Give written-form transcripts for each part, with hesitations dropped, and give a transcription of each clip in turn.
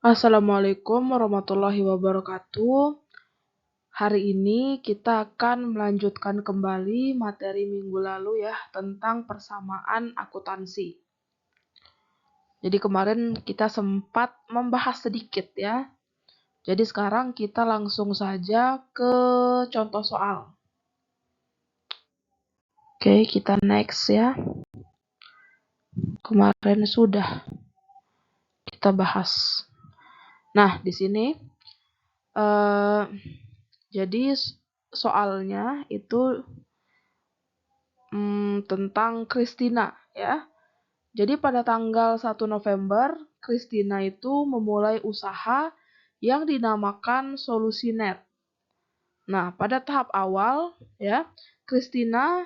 Assalamualaikum warahmatullahi wabarakatuh. Hari ini kita akan melanjutkan kembali materi minggu lalu ya tentang persamaan akuntansi. Jadi kemarin kita sempat membahas sedikit ya. Jadi sekarang kita langsung saja ke contoh soal. Oke, kita next ya. Kemarin sudah kita bahas. Nah, di sini jadi soalnya itu tentang Christina ya. Jadi pada tanggal 1 November, Christina itu memulai usaha yang dinamakan Solusinet. Nah, pada tahap awal ya, Christina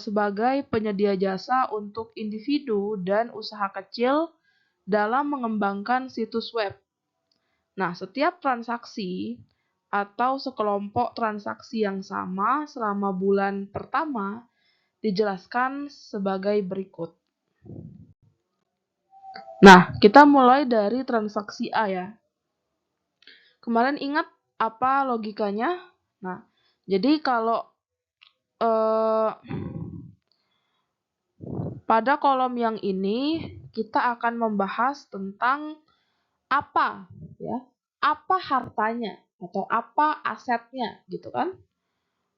sebagai penyedia jasa untuk individu dan usaha kecil dalam mengembangkan situs web. Nah, setiap transaksi atau sekelompok transaksi yang sama selama bulan pertama dijelaskan sebagai berikut. Nah, kita mulai dari transaksi A ya. Kemarin ingat apa logikanya? Nah, jadi kalau pada kolom yang ini kita akan membahas tentang apa ya, apa hartanya atau apa asetnya gitu kan.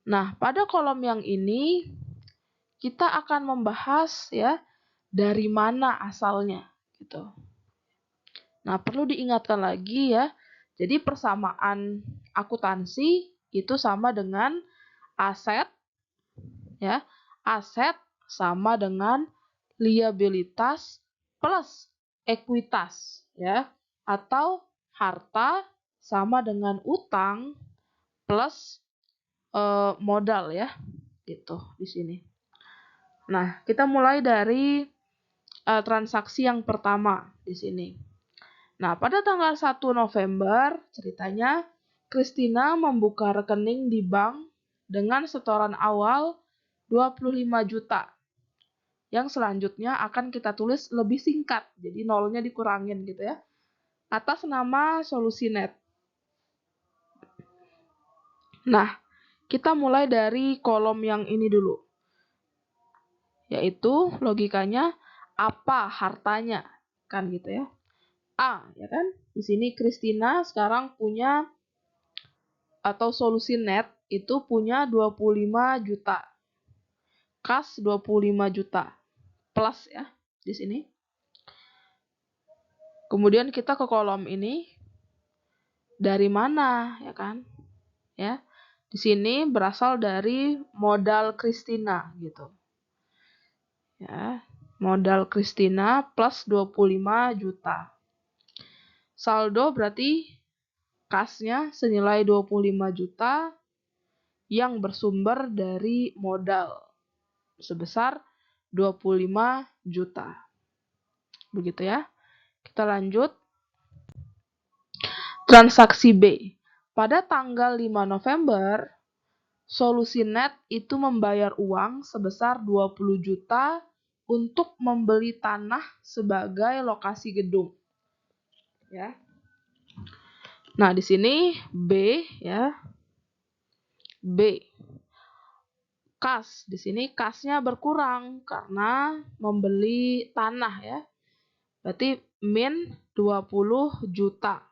Nah, pada kolom yang ini kita akan membahas ya dari mana asalnya gitu. Nah, perlu diingatkan lagi ya. Jadi persamaan akuntansi itu sama dengan aset ya. Aset sama dengan liabilitas plus ekuitas ya. Atau harta sama dengan utang plus modal ya. Gitu di sini. Nah, kita mulai dari transaksi yang pertama di sini. Nah, pada tanggal 1 November, ceritanya Christina membuka rekening di bank dengan setoran awal 25 juta. Yang selanjutnya akan kita tulis lebih singkat, jadi nolnya dikurangin gitu ya. Atas nama Solusinet. Nah, kita mulai dari kolom yang ini dulu. Yaitu logikanya apa hartanya, kan gitu ya. A, ya kan? Di sini Christina sekarang punya atau Solusinet itu punya 25 juta. Kas 25 juta. Plus ya di sini. Kemudian kita ke kolom ini. Dari mana, ya kan? Ya. Di sini berasal dari modal Christina gitu. Ya, modal Christina plus 25 juta. Saldo berarti kasnya senilai 25 juta yang bersumber dari modal sebesar 25 juta. Begitu ya. Kita lanjut. Transaksi B. Pada tanggal 5 November, Solusinet itu membayar uang sebesar 20 juta untuk membeli tanah sebagai lokasi gedung. Ya. Nah, di sini B ya. B. Kas. Di sini kasnya berkurang karena membeli tanah ya. Berarti min 20 juta.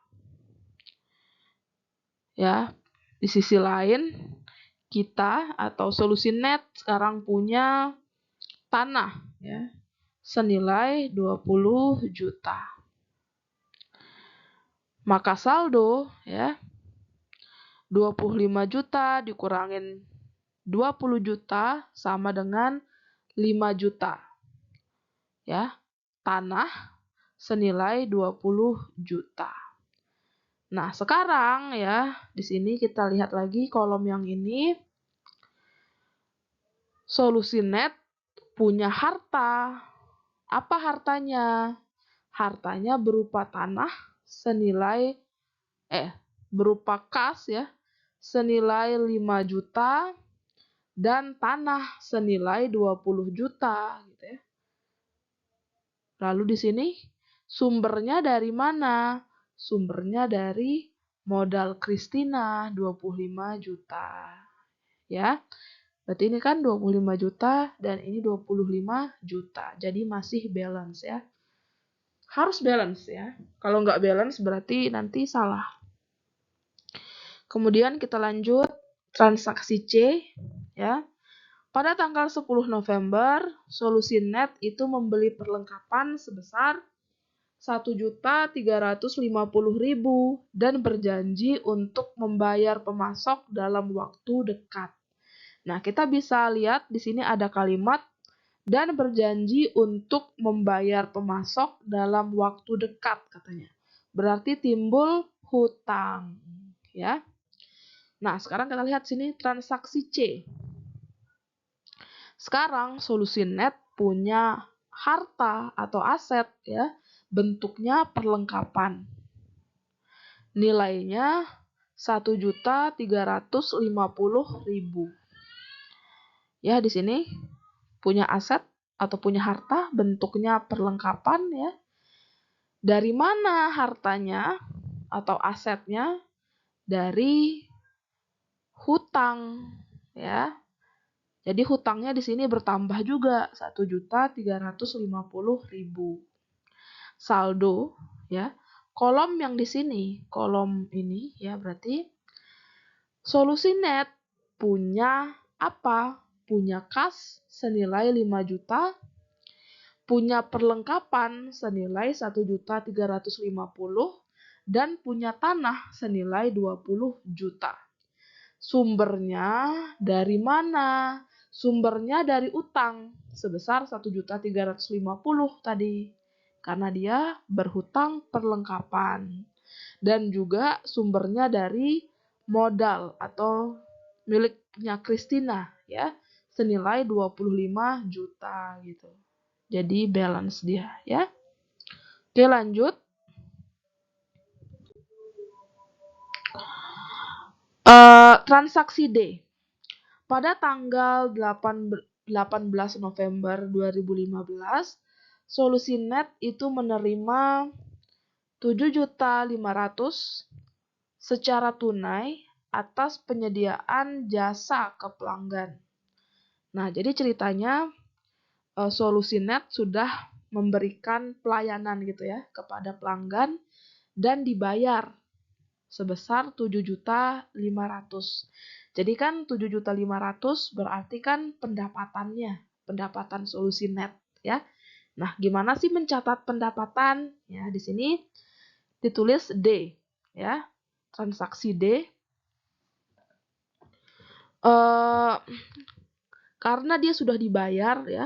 Ya. Di sisi lain kita atau Solusinet sekarang punya tanah ya senilai 20 juta. Maka saldo ya 25 juta dikurangin 20 juta sama dengan 5 juta. Ya. Tanah senilai 20 juta. Nah, sekarang ya di sini kita lihat lagi kolom yang ini. Solusinet punya harta. Apa hartanya? Hartanya berupa tanah senilai berupa kas ya senilai 5 juta dan tanah senilai 20 juta gitu ya. Lalu di sini Sumbernya dari mana? Sumbernya dari modal Christina 25 juta. Ya. Berarti ini kan 25 juta dan ini 25 juta. Jadi masih balance ya. Harus balance ya. Kalau nggak balance berarti nanti salah. Kemudian kita lanjut transaksi C ya. Pada tanggal 10 November, Solusi Net itu membeli perlengkapan sebesar 1.350.000 dan berjanji untuk membayar pemasok dalam waktu dekat. Nah, kita bisa lihat di sini ada kalimat dan berjanji untuk membayar pemasok dalam waktu dekat katanya. Berarti timbul hutang, ya. Nah, sekarang kita lihat sini transaksi C. Sekarang Solusi Net punya harta atau aset ya, bentuknya perlengkapan. Nilainya 1.350.000. Ya, di sini punya aset atau punya harta bentuknya perlengkapan ya. Dari mana hartanya atau asetnya? Dari hutang ya. Jadi hutangnya di sini bertambah juga 1.350.000. Saldo ya. Kolom yang di sini, kolom ini ya berarti Solusi Net punya apa? Punya kas senilai 5 juta, punya perlengkapan senilai 1.350.000 dan punya tanah senilai 20 juta. Sumbernya dari mana? Sumbernya dari utang sebesar 1.350.000 tadi. Karena dia berhutang perlengkapan. Dan juga sumbernya dari modal atau miliknya Christina ya, senilai 25 juta gitu. Jadi balance dia ya. Oke, lanjut. Transaksi D. Pada tanggal 18 November 2015, Solusi Net itu menerima 7.500.000 secara tunai atas penyediaan jasa ke pelanggan. Nah, jadi ceritanya Solusi Net sudah memberikan pelayanan gitu ya kepada pelanggan dan dibayar sebesar 7.500.000. Jadi kan 7.500.000 berarti kan pendapatan Solusi Net ya. Nah, gimana sih mencatat pendapatan? Ya, di sini ditulis D ya. Transaksi D. Karena dia sudah dibayar ya,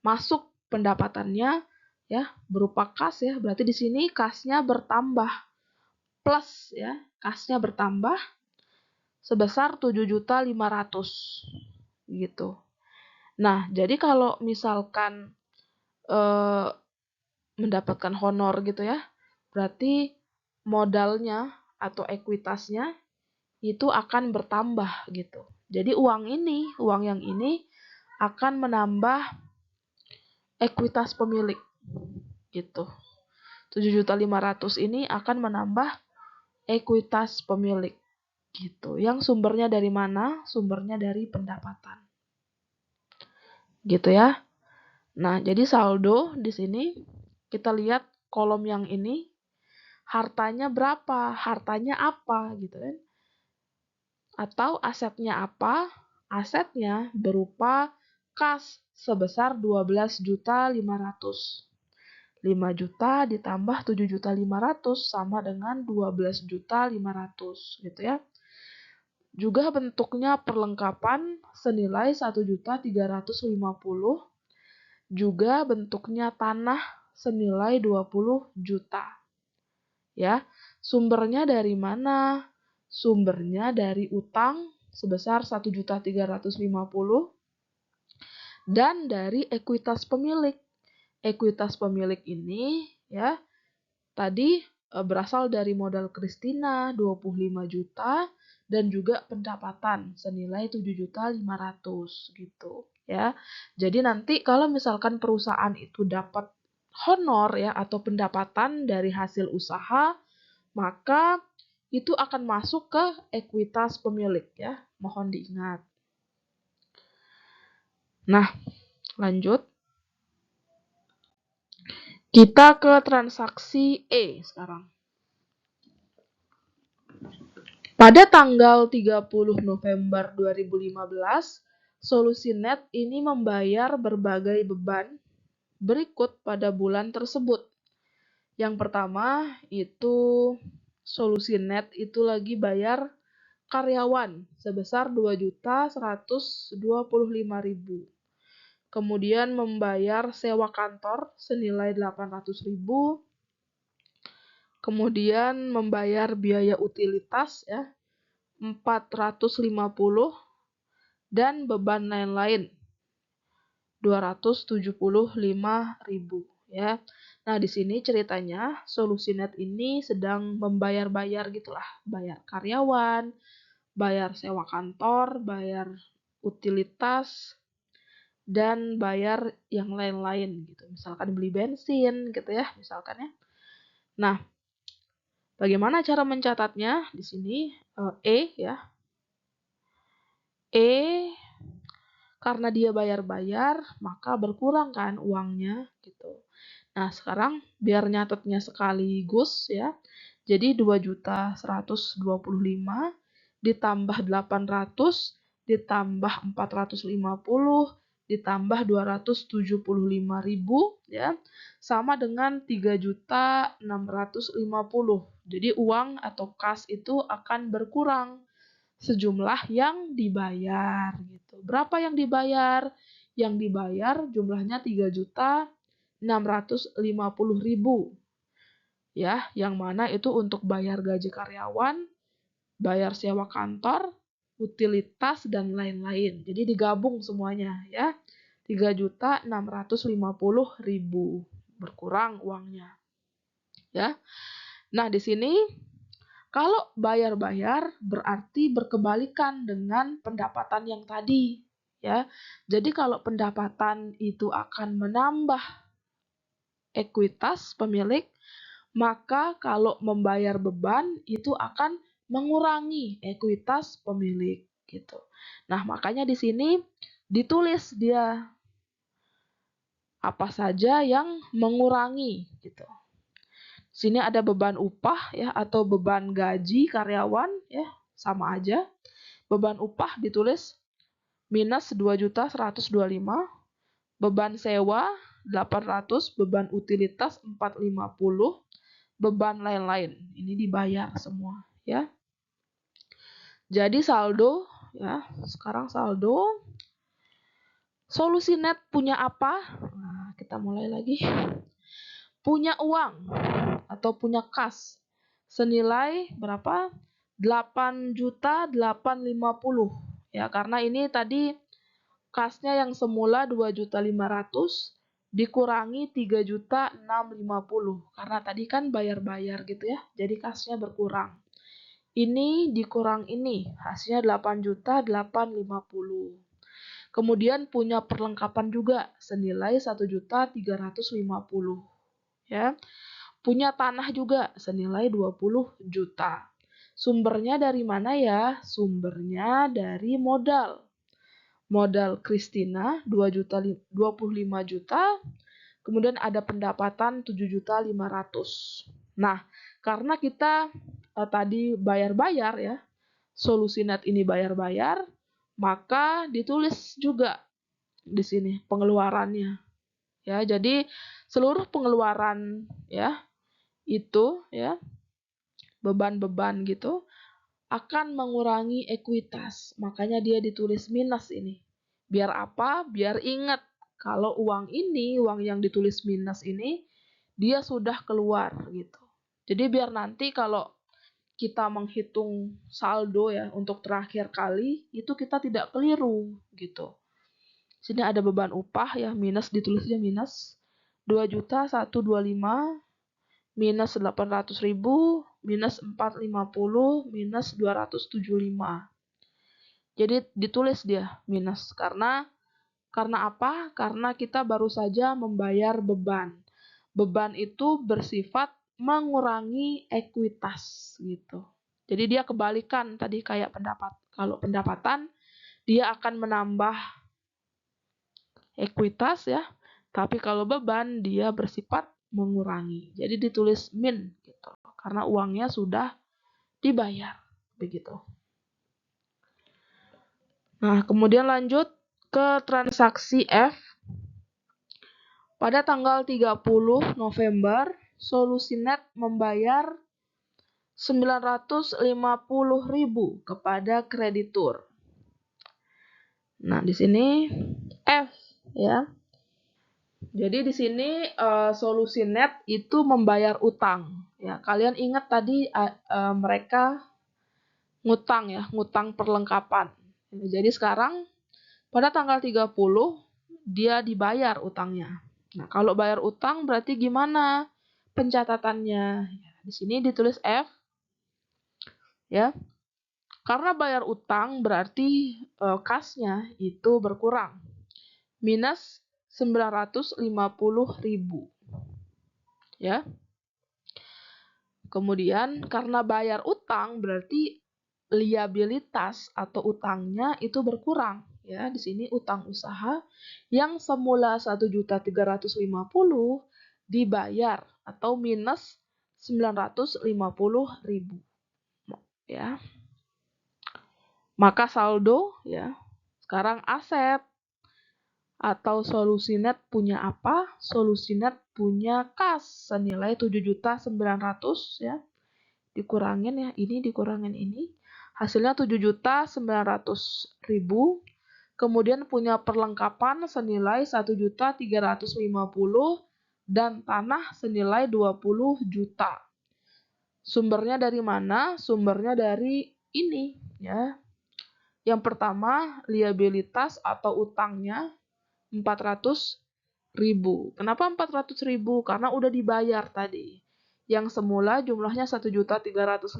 masuk pendapatannya ya berupa kas ya. Berarti di sini kasnya bertambah plus ya, kasnya bertambah sebesar 7.500.000 gitu. Nah, jadi kalau misalkan mendapatkan honor gitu ya, berarti modalnya atau ekuitasnya itu akan bertambah gitu. Jadi uang yang ini akan menambah ekuitas pemilik gitu. 7.500.000 ini akan menambah ekuitas pemilik gitu. Yang sumbernya dari mana? Sumbernya dari pendapatan. Gitu ya. Nah, jadi saldo di sini kita lihat kolom yang ini hartanya berapa? Hartanya apa gitu kan? Atau asetnya apa? Asetnya berupa kas sebesar 12.500.000. 5 juta ditambah 7.500.000 sama dengan 12.500.000 gitu ya. Juga bentuknya perlengkapan senilai 1.350.000. Juga bentuknya tanah senilai 20 juta. Ya, sumbernya dari mana? Sumbernya dari utang sebesar 1.350.000 dan dari ekuitas pemilik. Ekuitas pemilik ini ya tadi berasal dari modal Christina 25 juta dan juga pendapatan senilai 7.500.000 gitu ya. Jadi nanti kalau misalkan perusahaan itu dapat honor ya atau pendapatan dari hasil usaha, maka itu akan masuk ke ekuitas pemilik ya. Mohon diingat. Nah, lanjut. Kita ke transaksi E sekarang. Pada tanggal 30 November 2015, Solusinet ini membayar berbagai beban berikut pada bulan tersebut. Yang pertama itu Solusinet itu lagi bayar karyawan sebesar 2.125.000. Kemudian membayar sewa kantor senilai 800.000. Kemudian membayar biaya utilitas ya 450 dan beban lain-lain 275.000 ya. Nah, di sini ceritanya Solusinet ini sedang membayar-bayar gitulah, bayar karyawan, bayar sewa kantor, bayar utilitas, dan bayar yang lain-lain gitu. Misalkan beli bensin gitu ya, misalkan ya. Nah, bagaimana cara mencatatnya? Di sini E ya. E karena dia bayar-bayar, maka berkurang kan uangnya gitu. Nah, sekarang biar nyatetnya sekaligus ya. Jadi 2.125.000 ditambah 800 ditambah 450 ditambah 275.000 ya sama dengan 3.650. Jadi uang atau kas itu akan berkurang sejumlah yang dibayar gitu. Berapa yang dibayar? Yang dibayar jumlahnya 3.650.000 ya, yang mana itu untuk bayar gaji karyawan, bayar sewa kantor, utilitas dan lain-lain. Jadi digabung semuanya ya. 3.650.000 berkurang uangnya. Ya. Nah, di sini kalau bayar-bayar berarti berkebalikan dengan pendapatan yang tadi, ya. Jadi kalau pendapatan itu akan menambah ekuitas pemilik, maka kalau membayar beban itu akan mengurangi ekuitas pemilik gitu. Nah, makanya di sini ditulis dia apa saja yang mengurangi gitu. Sini ada beban upah ya atau beban gaji karyawan ya, sama aja. Beban upah ditulis minus 2.125.000, beban sewa 800, beban utilitas 450, beban lain-lain. Ini dibayar semua ya. Jadi saldo ya, sekarang saldo Solusinet punya apa? Nah, kita mulai lagi. Punya uang atau punya kas senilai berapa? 8.850 ya, karena ini tadi kasnya yang semula 2.500.000 dikurangi 3.650 karena tadi kan bayar-bayar gitu ya. Jadi kasnya berkurang. Ini dikurang ini, hasilnya 8.850. Kemudian punya perlengkapan juga senilai 1.350 ya. Punya tanah juga senilai 20 juta. Sumbernya dari mana ya? Sumbernya dari modal. Modal Christina 25 juta. Kemudian ada pendapatan 7.500.000. Nah, karena kita tadi bayar-bayar ya, Solusinet ini bayar-bayar, maka ditulis juga di sini pengeluarannya. Ya, jadi seluruh pengeluaran ya itu ya beban-beban gitu akan mengurangi ekuitas. Makanya dia ditulis minus ini. Biar apa? Biar ingat kalau uang ini, uang yang ditulis minus ini dia sudah keluar gitu. Jadi biar nanti kalau kita menghitung saldo ya untuk terakhir kali itu kita tidak keliru gitu. Sini ada beban upah ya minus ditulisnya minus 2.125 minus 800.000 minus 450 minus 275. Jadi ditulis dia minus karena apa? Karena kita baru saja membayar beban. beban itu bersifat mengurangi ekuitas gitu. Jadi dia kebalikan tadi kayak kalau pendapatan dia akan menambah ekuitas ya, tapi kalau beban dia bersifat mengurangi. Jadi ditulis min gitu, karena uangnya sudah dibayar begitu. Nah, kemudian lanjut ke transaksi F. Pada tanggal 30 November, Solusinet membayar 950.000 kepada kreditur. Nah, di sini F ya. Jadi di sini Solusinet itu membayar utang. Ya, kalian ingat tadi mereka ngutang ya, ngutang perlengkapan. Jadi sekarang pada tanggal 30 dia dibayar utangnya. Nah, kalau bayar utang berarti gimana pencatatannya? Di sini ditulis F ya. Karena bayar utang berarti kasnya itu berkurang. Minus 950.000 ya. Kemudian karena bayar utang berarti liabilitas atau utangnya itu berkurang ya. Di sini utang usaha yang semula 1.350.000 dibayar atau minus 950.000 ya. Maka saldo ya. Sekarang aset atau Solusinet punya apa? Solusinet punya kas senilai 7.900.000 ya. Dikurangin ya, ini dikurangin ini. Hasilnya 7.900.000. Kemudian punya perlengkapan senilai 1.350.000 dan tanah senilai 20 juta. Sumbernya dari mana? Sumbernya dari ini ya. Yang pertama, liabilitas atau utangnya 400.000. Kenapa 400.000? Karena udah dibayar tadi. Yang semula jumlahnya 1.350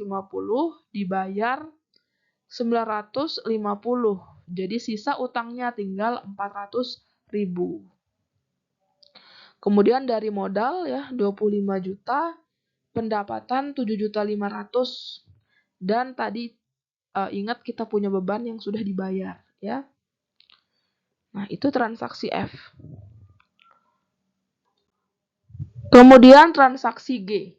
dibayar 950. Jadi sisa utangnya tinggal 400.000. Kemudian dari modal ya 25 juta, pendapatan 7.500.000 dan tadi ingat kita punya beban yang sudah dibayar ya. Nah, itu transaksi F. Kemudian transaksi G.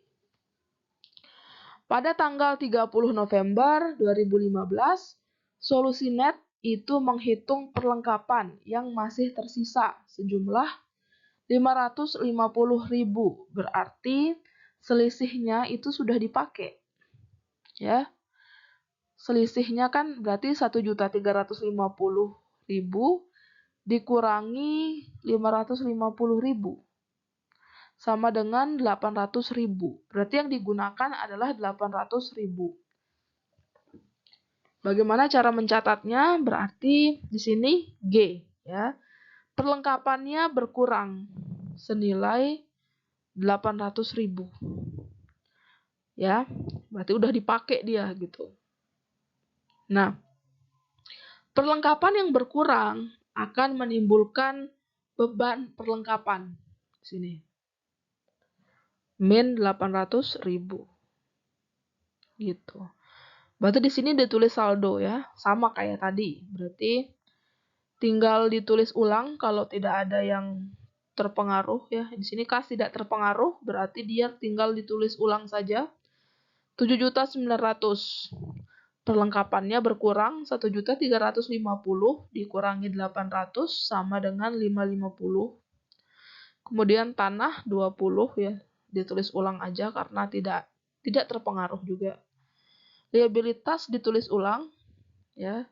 Pada tanggal 30 November 2015, Solusinet itu menghitung perlengkapan yang masih tersisa sejumlah 550.000. Berarti selisihnya itu sudah dipakai. Ya. Selisihnya kan berarti 1.350.000 dikurangi 550.000 sama dengan 800.000. Berarti yang digunakan adalah 800.000. Bagaimana cara mencatatnya? Berarti di sini G ya. Perlengkapannya berkurang senilai 800.000. Ya, berarti udah dipakai dia gitu. Nah, perlengkapan yang berkurang akan menimbulkan beban perlengkapan. Sini. Min 800.000. Gitu. Berarti di sini ditulis saldo ya, sama kayak tadi. Berarti tinggal ditulis ulang kalau tidak ada yang terpengaruh ya. Di sini kas tidak terpengaruh, berarti dia tinggal ditulis ulang saja. 7.900.000. Perlengkapannya berkurang 1.350 dikurangi 800 sama dengan 550. Kemudian tanah 20 ya. Ditulis ulang aja karena tidak terpengaruh juga. Liabilitas ditulis ulang ya.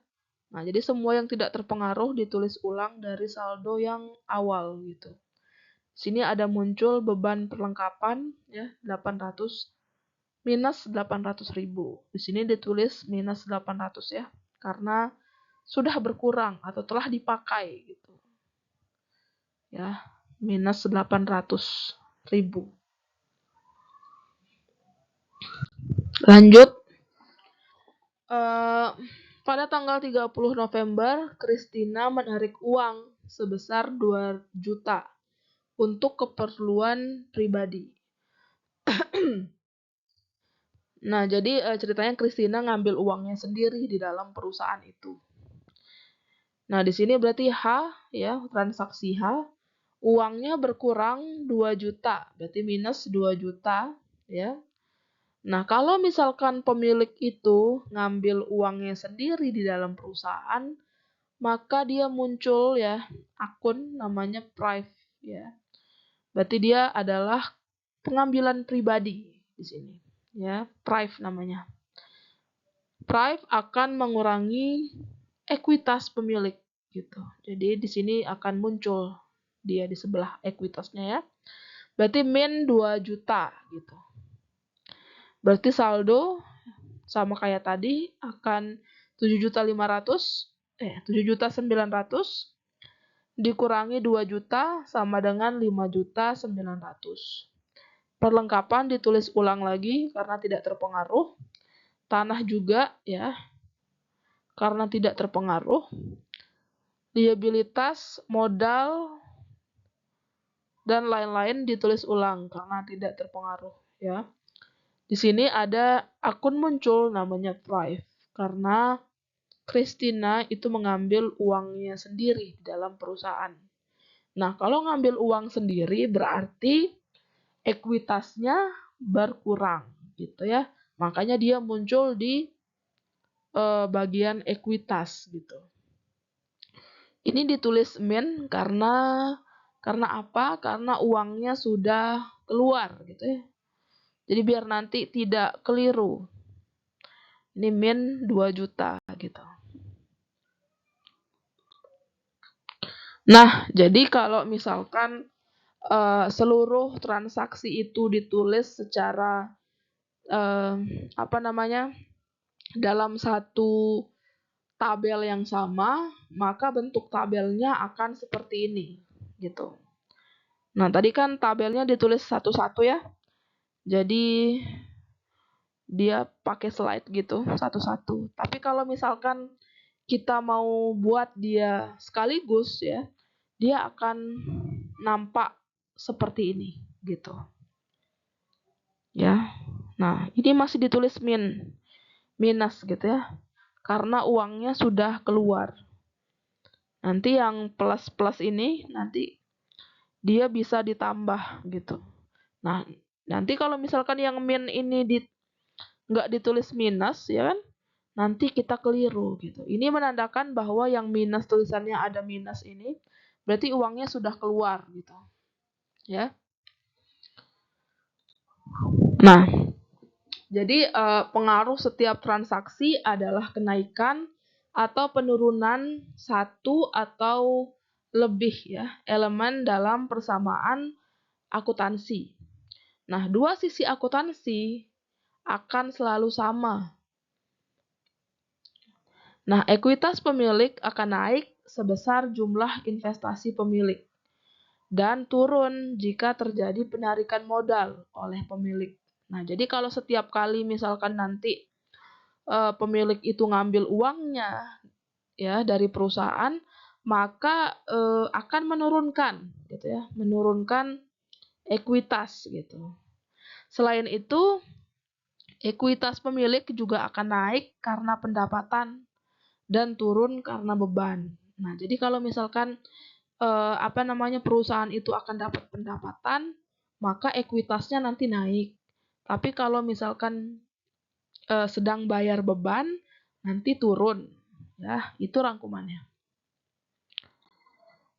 Nah, jadi semua yang tidak terpengaruh ditulis ulang dari saldo yang awal gitu. Sini ada muncul beban perlengkapan ya 800 minus 800.000. Di sini ditulis minus 800 ya, karena sudah berkurang atau telah dipakai gitu. Ya, minus 800.000. Lanjut. Pada tanggal 30 November, Christina menarik uang sebesar 2 juta untuk keperluan pribadi. Nah, jadi ceritanya Christina ngambil uangnya sendiri di dalam perusahaan itu. Nah, di sini berarti H, ya, transaksi H, uangnya berkurang 2 juta, berarti minus 2 juta, ya. Nah, kalau misalkan pemilik itu ngambil uangnya sendiri di dalam perusahaan, maka dia muncul ya akun namanya Prive, ya. Berarti dia adalah pengambilan pribadi di sini, ya, Prive namanya. Prive akan mengurangi ekuitas pemilik gitu. Jadi di sini akan muncul dia di sebelah ekuitasnya, ya. Berarti min 2 juta gitu. Berarti saldo sama kayak tadi akan 7.900.000 dikurangi 2 juta sama dengan 5.900.000. Perlengkapan ditulis ulang lagi karena tidak terpengaruh. Tanah juga ya, karena tidak terpengaruh. Liabilitas, modal, dan lain-lain ditulis ulang karena tidak terpengaruh ya. Di sini ada akun muncul namanya Prive karena Christina itu mengambil uangnya sendiri di dalam perusahaan. Nah, kalau ngambil uang sendiri berarti ekuitasnya berkurang gitu ya. Makanya dia muncul di bagian ekuitas gitu. Ini ditulis min karena apa? Karena uangnya sudah keluar gitu ya. Jadi biar nanti tidak keliru. Ini min 2 juta gitu. Nah, jadi kalau misalkan seluruh transaksi itu ditulis secara dalam satu tabel yang sama, maka bentuk tabelnya akan seperti ini gitu. Nah, tadi kan tabelnya ditulis satu-satu ya. Jadi dia pakai slide gitu satu-satu. Tapi kalau misalkan kita mau buat dia sekaligus ya, dia akan nampak seperti ini gitu. Ya. Nah, ini masih ditulis minus gitu ya. Karena uangnya sudah keluar. Nanti yang plus-plus ini nanti dia bisa ditambah gitu. Nah, nanti kalau misalkan yang min ini nggak ditulis minus ya kan, nanti kita keliru gitu. Ini menandakan bahwa yang minus tulisannya ada minus ini, berarti uangnya sudah keluar gitu. Ya. Nah, jadi pengaruh setiap transaksi adalah kenaikan atau penurunan satu atau lebih ya elemen dalam persamaan akuntansi. Nah, dua sisi akuntansi akan selalu sama. Nah, ekuitas pemilik akan naik sebesar jumlah investasi pemilik dan turun jika terjadi penarikan modal oleh pemilik. Nah, jadi kalau setiap kali misalkan nanti pemilik itu ngambil uangnya ya dari perusahaan, maka akan menurunkan gitu ya, menurunkan ekuitas gitu. Selain itu, ekuitas pemilik juga akan naik karena pendapatan dan turun karena beban. Nah, jadi kalau misalkan perusahaan itu akan dapat pendapatan, maka ekuitasnya nanti naik. Tapi kalau misalkan sedang bayar beban, nanti turun. Ya, itu rangkumannya.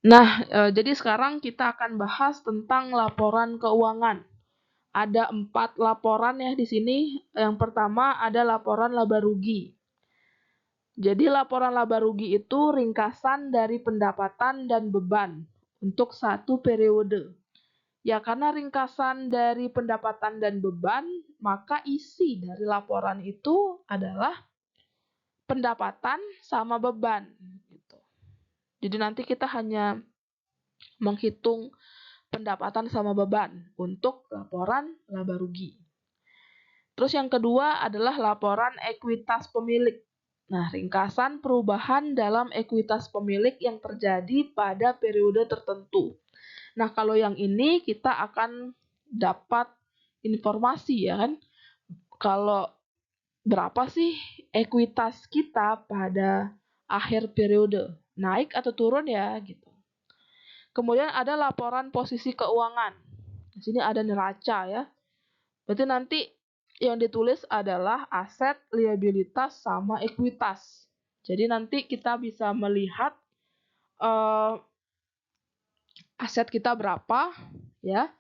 Nah, jadi sekarang kita akan bahas tentang laporan keuangan. Ada 4 laporan ya di sini. Yang pertama ada laporan laba rugi. Jadi laporan laba rugi itu ringkasan dari pendapatan dan beban untuk satu periode. Ya, karena ringkasan dari pendapatan dan beban, maka isi dari laporan itu adalah pendapatan sama beban. Gitu. Jadi nanti kita hanya menghitung pendapatan sama beban untuk laporan laba rugi. Terus yang kedua adalah laporan ekuitas pemilik. Nah, ringkasan perubahan dalam ekuitas pemilik yang terjadi pada periode tertentu. Nah, kalau yang ini kita akan dapat informasi ya kan, kalau berapa sih ekuitas kita pada akhir periode, naik atau turun ya gitu. Kemudian ada laporan posisi keuangan. Di sini ada neraca ya. Berarti nanti yang ditulis adalah aset, liabilitas, sama ekuitas. Jadi nanti kita bisa melihat aset kita berapa ya,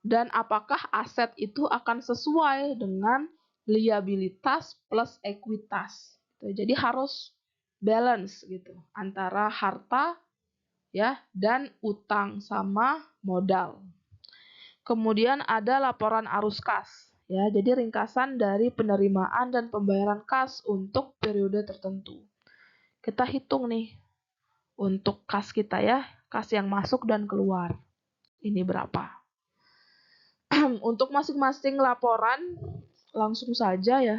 dan apakah aset itu akan sesuai dengan liabilitas plus ekuitas. Jadi harus balance gitu antara harta ya dan utang sama modal. Kemudian ada laporan arus kas ya. Jadi ringkasan dari penerimaan dan pembayaran kas untuk periode tertentu. Kita hitung nih untuk kas kita ya, kas yang masuk dan keluar. Ini berapa? Untuk masing-masing laporan langsung saja ya.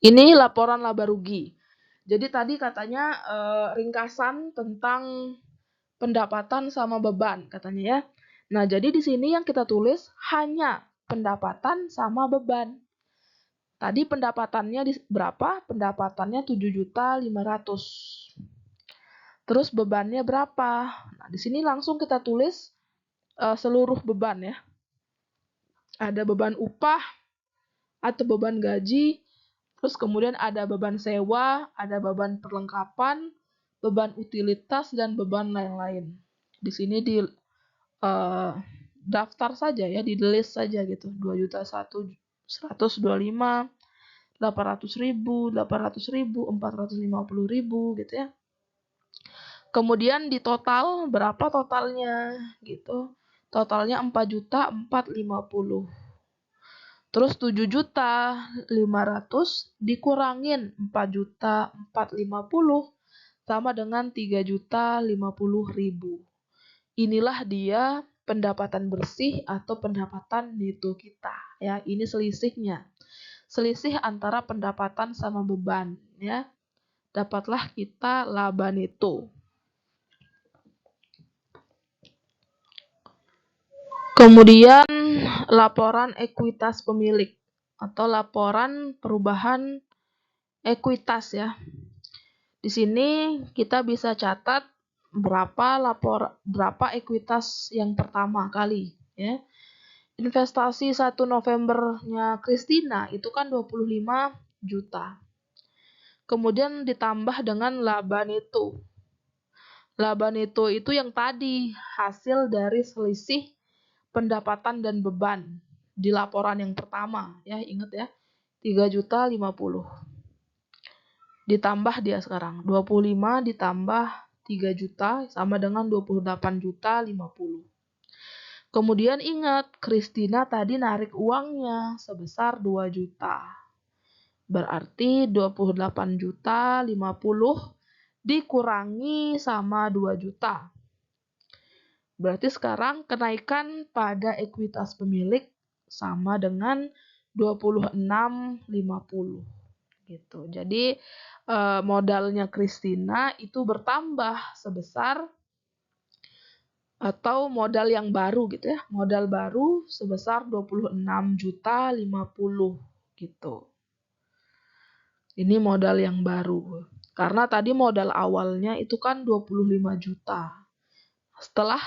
Ini laporan laba rugi. Jadi tadi katanya ringkasan tentang pendapatan sama beban katanya ya. Nah, jadi di sini yang kita tulis hanya pendapatan sama beban. Tadi pendapatannya berapa? Pendapatannya 7.500.000. Terus bebannya berapa? Nah, di sini langsung kita tulis seluruh beban ya. Ada beban upah atau beban gaji, terus kemudian ada beban sewa, ada beban perlengkapan, beban utilitas, dan beban lain-lain. Di sini di daftar saja ya, di list saja gitu. 2.125.000, 800.000, 800.000, 450.000 gitu ya. Kemudian di total berapa totalnya gitu. Totalnya 4.450.000. Terus 7.500.000 dikurangin 4.450.000 sama dengan 3.050.000. Inilah dia pendapatan bersih atau pendapatan neto kita ya. Ini selisihnya. Selisih antara pendapatan sama beban ya. Dapatlah kita laba neto. Kemudian laporan ekuitas pemilik atau laporan perubahan ekuitas ya. Di sini kita bisa catat berapa ekuitas yang pertama kali ya. Investasi 1 Novembernya Christina itu kan 25 juta. Kemudian ditambah dengan laba neto. Laba neto itu yang tadi hasil dari selisih pendapatan dan beban di laporan yang pertama ya, ingat ya, 3.050.000 ditambah dia sekarang 25 ditambah 3 juta sama dengan 28.050.000. Kemudian ingat Christina tadi narik uangnya sebesar 2 juta, berarti 28.050.000 dikurangi sama 2 juta. Berarti sekarang kenaikan pada ekuitas pemilik sama dengan 26.50 gitu. Jadi modalnya Christina itu bertambah sebesar, atau modal yang baru gitu ya. Modal baru sebesar 26.050 gitu. Ini modal yang baru. Karena tadi modal awalnya itu kan 25 juta. Setelah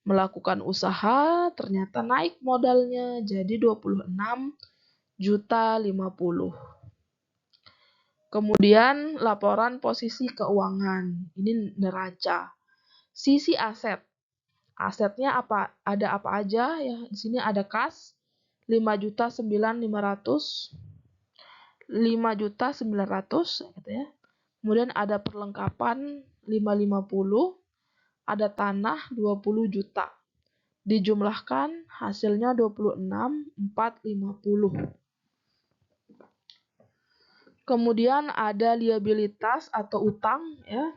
melakukan usaha ternyata naik modalnya jadi 26.050.000. Kemudian laporan posisi keuangan. Ini neraca. Sisi aset. Asetnya apa? Ada apa aja ya? Di sini ada kas 5.900.000, 5.900.000 gitu ya. Kemudian ada perlengkapan 550, ada tanah 20 juta. Dijumlahkan hasilnya 26.450. Kemudian ada liabilitas atau utang ya.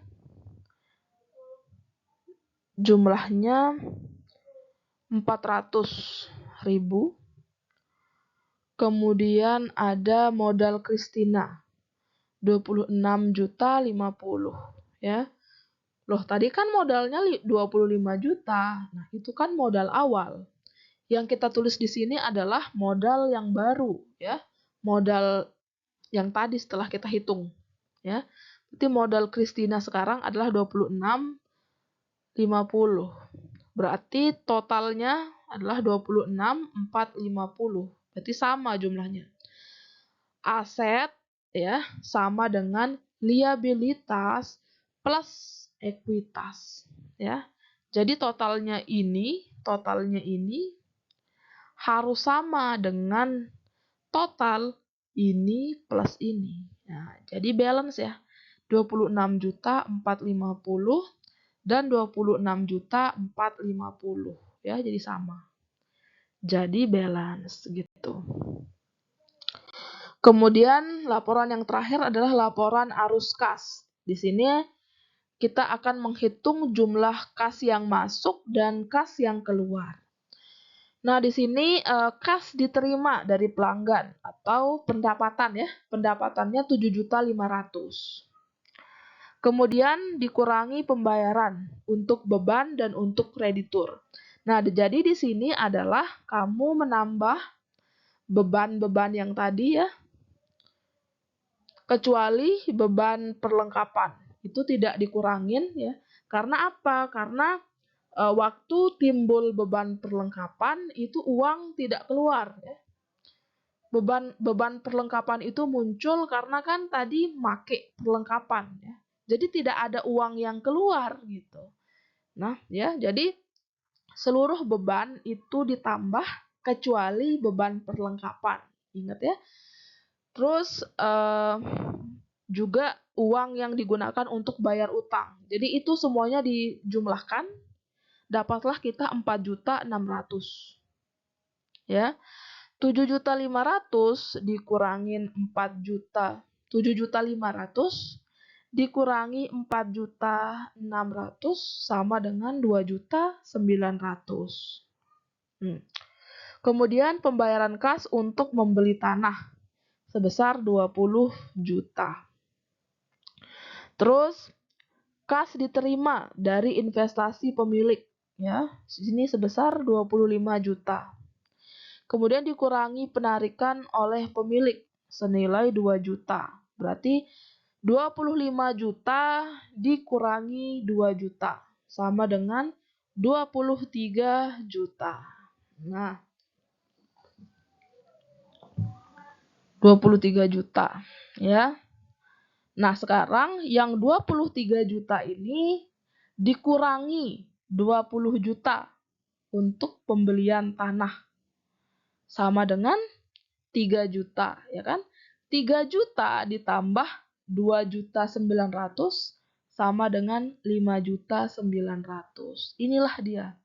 Jumlahnya 400.000. Kemudian ada modal Christina 26.050 ya. Loh, tadi kan modalnya 25 juta. Nah, itu kan modal awal. Yang kita tulis di sini adalah modal yang baru, ya. Modal yang tadi setelah kita hitung, ya. Berarti modal Christina sekarang adalah 26.50. Berarti totalnya adalah 26.450. Berarti sama jumlahnya. Aset ya sama dengan liabilitas plus ekuitas ya. Jadi totalnya ini harus sama dengan total ini plus ini. Nah, jadi balance ya. 26.450 dan 26.450 ya, jadi sama. Jadi balance gitu. Kemudian laporan yang terakhir adalah laporan arus kas. Di sini kita akan menghitung jumlah kas yang masuk dan kas yang keluar. Nah, di sini kas diterima dari pelanggan atau pendapatan ya. Pendapatannya 7.500.000. Kemudian dikurangi pembayaran untuk beban dan untuk kreditur. Nah, jadi di sini adalah kamu menambah beban-beban yang tadi ya, kecuali beban perlengkapan. Itu tidak dikurangin ya. Karena apa? Karena waktu timbul beban perlengkapan itu uang tidak keluar ya. Beban perlengkapan itu muncul karena kan tadi make perlengkapan ya. Jadi tidak ada uang yang keluar gitu. Nah, ya, jadi seluruh beban itu ditambah kecuali beban perlengkapan. Ingat ya. Terus juga uang yang digunakan untuk bayar utang. Jadi itu semuanya dijumlahkan, dapatlah kita 4.600.000. Ya. 7.500.000 dikurangin 7.500.000 dikurangi 4.600.000 sama dengan 2.900.000. Kemudian pembayaran kas untuk membeli tanah sebesar 20 juta. Terus kas diterima dari investasi pemilik ya. Sini sebesar 25 juta. Kemudian dikurangi penarikan oleh pemilik senilai 2 juta. Berarti 25 juta dikurangi 2 juta sama dengan 23 juta. Nah, 23 juta ya. Nah, sekarang yang 23 juta ini dikurangi 20 juta untuk pembelian tanah. Sama dengan 3 juta, ya kan? 3 juta ditambah 2.900.000 sama dengan 5.900.000. Inilah dia.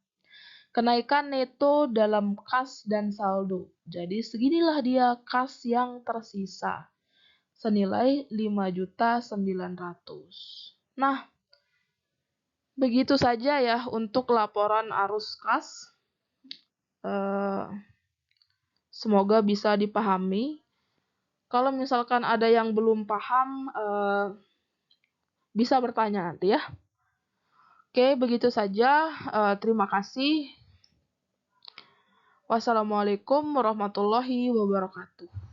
Kenaikan neto dalam kas dan saldo. Jadi seginilah dia kas yang tersisa. Senilai 5.900.000. Nah, begitu saja ya untuk laporan arus kas. Semoga bisa dipahami. Kalau misalkan ada yang belum paham, bisa bertanya nanti ya. Oke, begitu saja. Terima kasih. Wassalamualaikum warahmatullahi wabarakatuh.